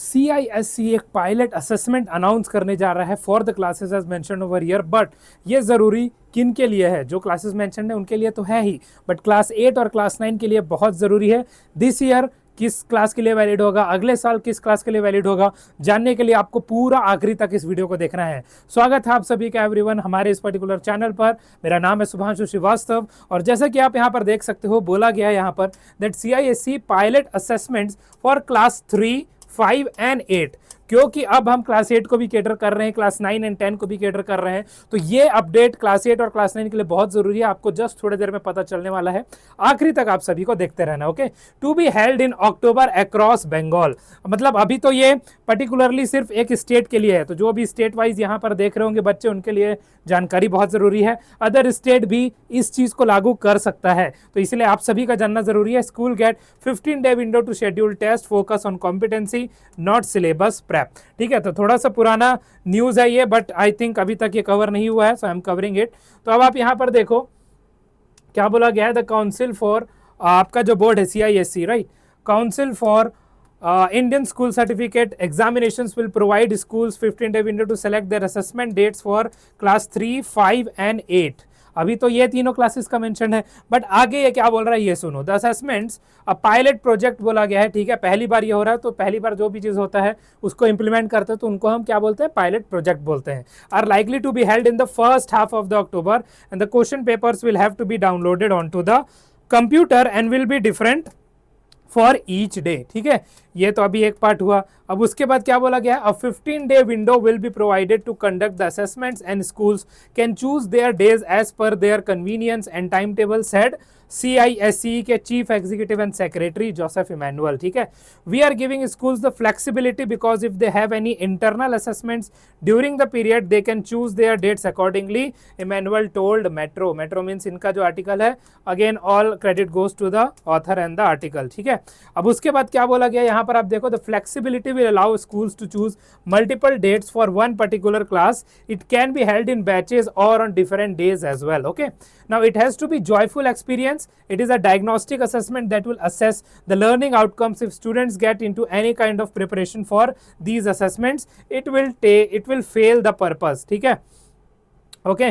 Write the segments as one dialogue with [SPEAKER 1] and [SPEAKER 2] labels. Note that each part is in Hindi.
[SPEAKER 1] CISC एक पायलट असेसमेंट अनाउंस करने जा रहा है for the classes as mention over here, but ये ज़रूरी किन के लिए है? जो क्लासेस मेंशन है उनके लिए तो है ही, बट क्लास 8 और क्लास 9 के लिए बहुत ज़रूरी है। दिस ईयर किस क्लास के लिए वैलिड होगा, अगले साल किस क्लास के लिए वैलिड होगा, जानने के लिए आपको पूरा आखिरी तक इस वीडियो को देखना है। स्वागत है आप सभी का एवरीवन हमारे इस पर्टिकुलर चैनल पर। मेरा नाम है शुभांशु श्रीवास्तव और जैसा कि आप यहाँ पर देख सकते हो, बोला गया है यहाँ पर that CISC pilot assessments for class 3, 5 and 8, क्योंकि अब हम क्लास 8 को भी कैटर कर रहे हैं, क्लास 9 एंड 10 को भी कैटर कर रहे हैं, तो ये अपडेट क्लास 8 और क्लास 9 के लिए बहुत जरूरी है। आपको जस्ट थोड़ी देर में पता चलने वाला है, आखिरी तक आप सभी को देखते रहना। Okay, to be held in October across Bengal, मतलब अभी तो ये पर्टिकुलरली सिर्फ एक स्टेट के लिए है, तो जो भी स्टेट वाइज यहाँ पर देख रहे होंगे बच्चे, उनके लिए जानकारी बहुत जरूरी है। अदर स्टेट भी इस चीज को लागू कर सकता है, तो इसलिए आप सभी का जानना जरूरी है। School get 15 day window to schedule test, focus on competency not syllabus prep. ठीक है, तो थोड़ा सा पुराना न्यूज है ये, बट आई थिंक अभी तक ये कवर नहीं हुआ है, so I am covering it. तो अब आप यहां पर देखो क्या बोला गया है, द काउंसिल फॉर, आपका जो बोर्ड है CISC, right, council for Indian school certificate examinations will provide schools 15 day window to select their assessment dates for class 3, 5 and 8। अभी तो ये तीनों क्लासेस का मेंशन है, बट आगे ये क्या बोल रहा है ये सुनो। The assessments a pilot project बोला गया है, ठीक है, पहली बार ये हो रहा है, तो पहली बार जो भी चीज होता है उसको इंप्लीमेंट करते हैं तो उनको हम क्या बोलते हैं, पायलट प्रोजेक्ट बोलते हैं। Are likely to be held in the first half of the October and the question papers will have to be downloaded on to the computer and will be different for each day. ठीक है, ये तो अभी एक पार्ट हुआ। अब उसके बाद क्या बोला गया है, a 15 day window will be provided to conduct the assessments and schools can choose their days as per their convenience and time table said CISC के chief executive and secretary Joseph Emmanuel. ठीक है, we are giving schools the flexibility because if they have any internal assessments during the period they can choose their dates accordingly, Emmanuel told Metro. Metro means इनका जो आर्टिकल है, again all credit goes to the author and the article. ठीक है, अब उसके बाद क्या बोला गया यहाँ पर आप देखो, the flexibility will allow schools to choose multiple dates for one particular class, it can be held in batches और on different days as well. Okay, now it has to be joyful experience, it is a diagnostic assessment that will assess the learning outcomes. If students get into any kind of preparation for these assessments, it will fail the purpose। ठीक है, ओके,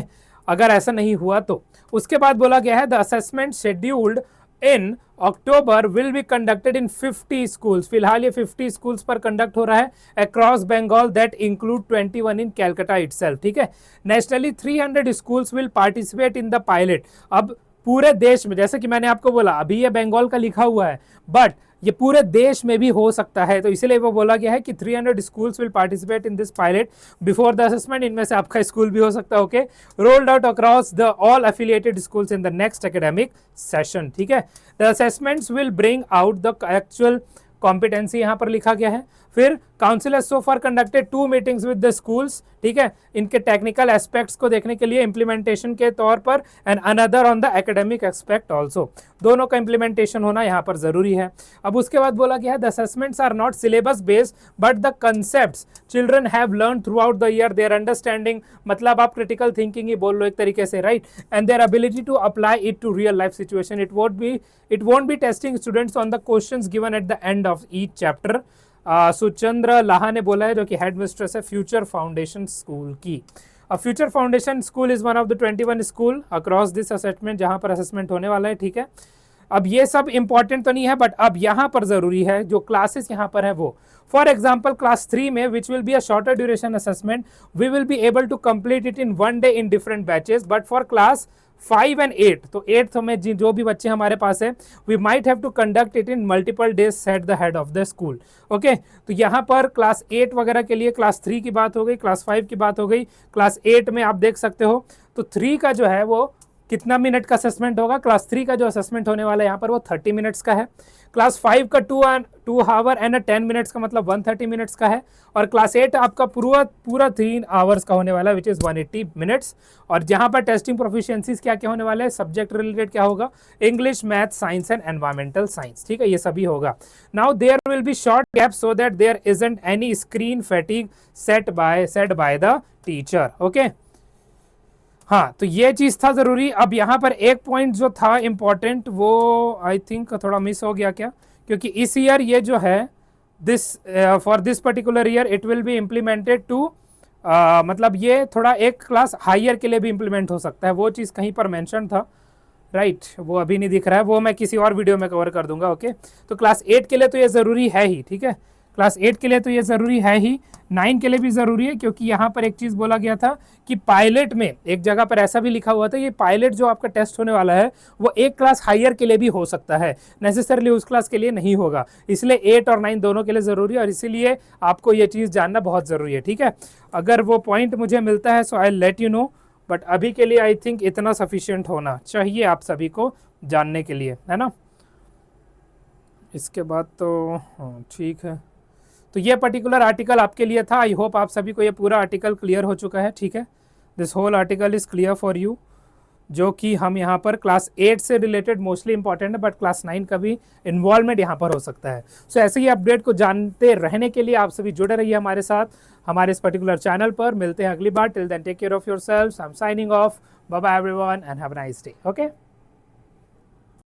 [SPEAKER 1] अगर ऐसा नहीं हुआ तो। उसके बाद बोला गया है, the assessment scheduled in October will be conducted in 50 schools. फिलहाल ये 50 स्कूल्स पर कंडक्ट हो रहा है across Bengal, that include 21 in Calcutta itself. ठीक है, nationally 300 schools will participate in the pilot. अब पूरे देश में, जैसे कि मैंने आपको बोला, अभी ये बंगाल का लिखा हुआ है, बट ये पूरे देश में भी हो सकता है, तो इसलिए वो बोला गया है कि 300 schools will participate in this pilot before the assessment. इनमें से आपका स्कूल भी हो सकता है। Okay, rolled out across the all affiliated schools in the next academic session. ठीक है, the assessments will bring out the actual competency, यहाँ पर लिखा गया है। फिर council has so far conducted 2 meetings with the schools. ठीक है, इनके टेक्निकल एस्पेक्ट्स को देखने के लिए इंप्लीमेंटेशन के तौर पर, and another on the academic aspect also. दोनों का इंप्लीमेंटेशन होना यहाँ पर जरूरी है। अब उसके बाद बोला गया है, the assessments are not syllabus based but the concepts children have learn throughout the year, their understanding, मतलब आप क्रिटिकल थिंकिंग ही बोल लो एक तरीके से, right, and their ability to apply it to real life situation. It won't be testing students on the questions given at the end of each chapter. Suchandra Laha ने बोला है, जो कि हेड मिस्ट्रेस है फ्यूचर फाउंडेशन स्कूल की। Future Foundation School is one of the 21 school across this assessment, जहां पर असेसमेंट होने वाला है। ठीक है, अब ये सब इंपॉर्टेंट तो नहीं है, बट अब यहाँ पर जरूरी है जो क्लासेस यहाँ पर है वो। फॉर एग्जाम्पल क्लास 3 में, which will be a shorter duration assessment, we will be able to complete it in 1 day in different batches, but for class 5 and 8, तो 8th में जो भी बच्चे हमारे पास है, we might have to conduct it in multiple days, said the head of the school. Okay, तो यहाँ पर क्लास 8 वगैरह के लिए क्लास 3 की बात हो गई, क्लास 5 की बात हो गई। क्लास 8 में आप देख सकते हो, तो 3 का जो है वो कितना मिनट का असेसमेंट होगा, क्लास 3 का जो असेसमेंट होने वाला है यहाँ पर वो 30 मिनट्स का है। क्लास 5 का 2 आवर एंड 10 मिनट्स का, मतलब 130 मिनट्स का है। और क्लास 8 आपका पूरा 3 आवर्स का होने वाला है, विच इज़ 180 मिनट्स। और जहाँ पर टेस्टिंग प्रोफिशिएंसीज क्या क्या होने वाले हैं, सब्जेक्ट रिलेटेड क्या होगा, English, math, science and environmental science. ठीक है, ये सभी होगा। Now there will be short gap so that there isn't any screen fatigue said by the teacher. Okay, हाँ, तो ये चीज था जरूरी। अब यहाँ पर एक पॉइंट जो था इंपॉर्टेंट, वो आई थिंक थोड़ा मिस हो गया क्या, क्योंकि इस ईयर ये जो है this for this particular year it will be implemented too, मतलब ये थोड़ा एक क्लास हायर के लिए भी इम्प्लीमेंट हो सकता है, वो चीज़ कहीं पर मेंशन था, राइट वो अभी नहीं दिख रहा है, वो मैं किसी और वीडियो में कवर कर दूंगा। ओके, तो क्लास 8 के लिए तो ये ज़रूरी है ही, ठीक है, क्लास 8 के लिए तो ये ज़रूरी है ही, 9 के लिए भी ज़रूरी है, क्योंकि यहाँ पर एक चीज़ बोला गया था कि पायलट में एक जगह पर ऐसा भी लिखा हुआ था, ये पायलट जो आपका टेस्ट होने वाला है वो एक क्लास हायर के लिए भी हो सकता है, नेसेसरली उस क्लास के लिए नहीं होगा, इसलिए 8 और 9 दोनों के लिए ज़रूरी है, और इसीलिए आपको ये चीज़ जानना बहुत ज़रूरी है, ठीक है। अगर वो पॉइंट मुझे मिलता है so I let you know, but अभी के लिए आई थिंक इतना सफिशिएंट होना चाहिए आप सभी को जानने के लिए, है ना। इसके बाद तो हाँ ठीक है, तो ये पर्टिकुलर आर्टिकल आपके लिए था। आई होप आप सभी को ये पूरा आर्टिकल क्लियर हो चुका है, ठीक है, this whole article is clear for you, जो कि हम यहाँ पर क्लास 8 से रिलेटेड मोस्टली इंपॉर्टेंट है, बट क्लास 9 का भी इन्वॉल्वमेंट यहाँ पर हो सकता है। सो ऐसे ही अपडेट को जानते रहने के लिए आप सभी जुड़े रहिए हमारे साथ, हमारे इस पर्टिकुलर चैनल पर। मिलते हैं अगली बार, till then take care of yourselves, I am signing off, bye bye everyone and have a nice day. Okay.